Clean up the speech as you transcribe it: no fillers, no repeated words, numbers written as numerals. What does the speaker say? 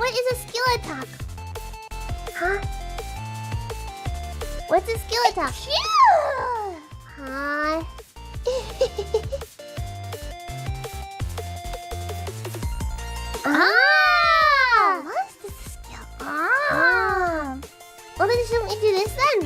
What is a skill attack? Huh? What's a skill attack? Huh? What is this skill? Well, then shouldn't we do this then?